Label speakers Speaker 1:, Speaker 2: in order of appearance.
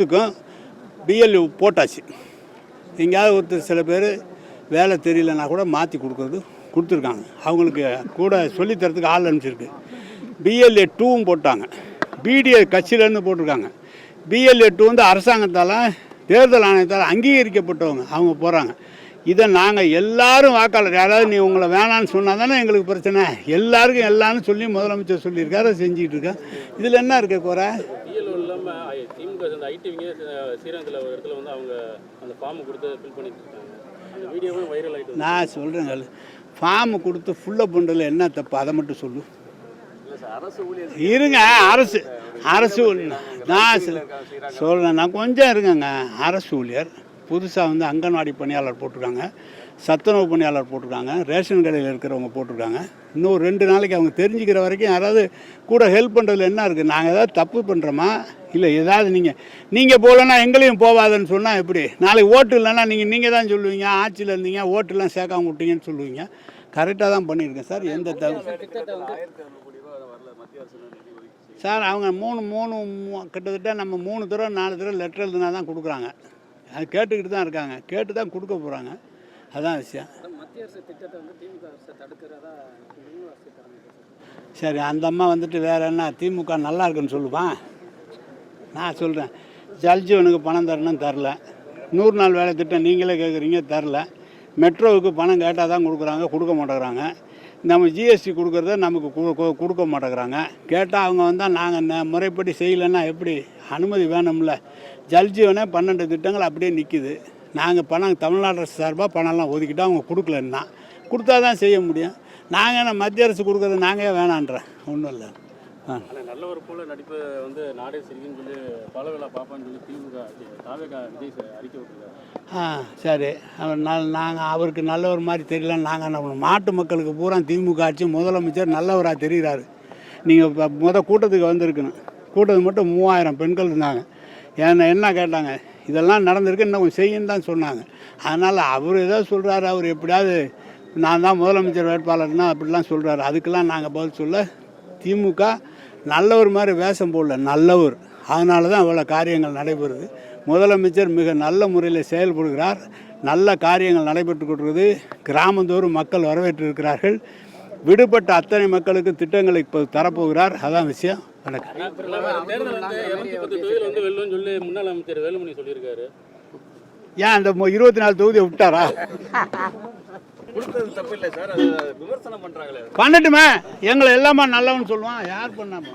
Speaker 1: க்கும் பிஎல்யூ போட்டாச்சு. எங்கேயாவது ஒருத்தர் சில பேர் வேலை தெரியலன்னா கூட மாற்றி கொடுத்துருக்காங்க. அவங்களுக்கு கூட சொல்லித்தரத்துக்கு ஆள் அனுப்பிச்சிருக்கு. பிஎல்ஏ 2வும் போட்டாங்க. பிடிஏ கட்சியிலேருந்து போட்டிருக்காங்க. பிஎல்ஏ 2 வந்து அரசாங்கத்தால் தேர்தல் ஆணையத்தால் அங்கீகரிக்கப்பட்டவங்க அவங்க போகிறாங்க. இதை நாங்கள் எல்லாரும் வாக்காளர் யாராவது நீ உங்களை வேணான்னு சொன்னால் தானே எங்களுக்கு பிரச்சனை. எல்லாருக்கும் எல்லான்னு சொல்லி முதலமைச்சர் சொல்லியிருக்காரு, செஞ்சுக்கிட்டு இருக்கேன். இதில் என்ன இருக்க குறை? நான் சொல்கிறேங்க, ஃபார்ம் கொடுத்து ஃபுல்லப் பண்ணுறதுல என்ன தப்பு அதை மட்டும் சொல்லு. இருங்க, அரசு நான் சொல்கிறேன், நான் கொஞ்சம் இருங்கங்க. அரசு ஊழியர் புதுசாக வந்து அங்கன்வாடி பணியாளர் போட்டிருக்காங்க, சத்துணவு பணியாளர் போட்டிருக்காங்க, ரேஷன் கடையில் இருக்கிறவங்க போட்டிருக்காங்க. இன்னும் 2 நாளைக்கு அவங்க தெரிஞ்சுக்கிற வரைக்கும் யாராவது கூட ஹெல்ப் பண்ணுறதுல என்ன இருக்குது? நாங்கள் ஏதாவது தப்பு பண்ணுறோமா? இல்லை ஏதாவது நீங்கள் போகலன்னா எங்களையும் போகாதுன்னு சொன்னால் எப்படி? நாளைக்கு ஓட்டு இல்லைன்னா நீங்கள் தான் சொல்லுவீங்க, ஆட்சியில் இருந்தீங்க ஓட்டுலாம் சேர்க்காம விட்டீங்கன்னு சொல்லுவீங்க. கரெக்டாக தான் பண்ணியிருக்கேன் சார். எந்த தப்பு சார்? அவங்க கிட்டத்தட்ட நம்ம 3 தடவை 4 தடவை லெட்டர் எழுதுனா தான் கொடுக்குறாங்க. அது கேட்டுக்கிட்டு தான் இருக்காங்க, கேட்டு தான் கொடுக்க போகிறாங்க. அதுதான் விஷயம். சரி, அந்த அம்மா வந்துட்டு வேறு என்ன திமுக நல்லா இருக்குன்னு சொல்லுவான். நான் சொல்கிறேன், ஜல்ஜீவனுக்கு பணம் தரணும்னு தரல. 100 நாள் வேலை திட்டம் நீங்களே கேட்குறீங்க, தரல. மெட்ரோவுக்கு பணம் கேட்டால் தான் கொடுக்குறாங்க, கொடுக்க மாட்டேங்கிறாங்க. நம்ம ஜிஎஸ்டி கொடுக்குறத நமக்கு கொடுக்க மாட்டேங்கிறாங்க. கேட்டால் அவங்க வந்தால் நாங்கள் முறைப்படி செய்யலைன்னா எப்படி? அனுமதி வேணும்ல. ஜல்ஜீவனே 12 திட்டங்கள் அப்படியே நிற்கிது. நாங்கள் பணம் தமிழ்நாடு அரசு சார்பாக பணம்லாம் ஒதுக்கிட்டோம், அவங்க கொடுக்கலன்னா. கொடுத்தா தான் செய்ய முடியும். நாங்கள் என்ன மத்திய அரசு கொடுக்குறது நாங்கள் வேணான்றேன். ஒன்றும் இல்லை.
Speaker 2: நல்லவர் போல நடிப்பு வந்து நாடே சரின்னு சொல்லி பலவேளை பார்ப்பான்னு சொல்லி திமுக விஜய் அறிக்கை விட்டுருக்காரு.
Speaker 1: சரி, நாங்கள் அவருக்கு நல்லவர் மாதிரி தெரியல. நாங்கள் என்ன பண்ணுவோம்? நாட்டு மக்களுக்கு பூரா திமுக ஆட்சி முதலமைச்சர் நல்லவராக தெரிகிறாரு. நீங்கள் இப்போ கூட்டத்துக்கு வந்திருக்கணும். கூட்டத்துக்கு மட்டும் 3000 பெண்கள் இருந்தாங்க. என்ன கேட்டாங்க? இதெல்லாம் நடந்திருக்கு, இன்னும் கொஞ்சம் செய்யுன்னு தான் சொன்னாங்க. அதனால் அவர் ஏதோ சொல்கிறாரு, அவர் எப்படியாவது நான் தான் முதலமைச்சர் வேட்பாளர்னா அப்படிலாம் சொல்கிறாரு. அதுக்கெல்லாம் நாங்கள் பதில் சொல்ல. திமுக நல்லவர் மாதிரி வேஷம் போடல, நல்லவர். அதனால தான் அவ்வளோ காரியங்கள் நடைபெறுது. முதலமைச்சர் மிக நல்ல முறையில் செயல்படுகிறார். நல்ல காரியங்கள் நடைபெற்று கொண்டிருக்கிறது. கிராமந்தோறும் மக்கள் வரவேற்றிருக்கிறார்கள். விடுபட்ட அத்தனை மக்களுக்கு திட்டங்களை இப்போ தரப்போகிறார். அதான் விஷயம். வணக்கம். ஏன் அந்த 24 தொகுதியை விட்டாரா? பண்ணட்டுமே, எங்களை எல்லாமே நல்லவன்னு சொல்லுவான். யார் பண்ணாமா?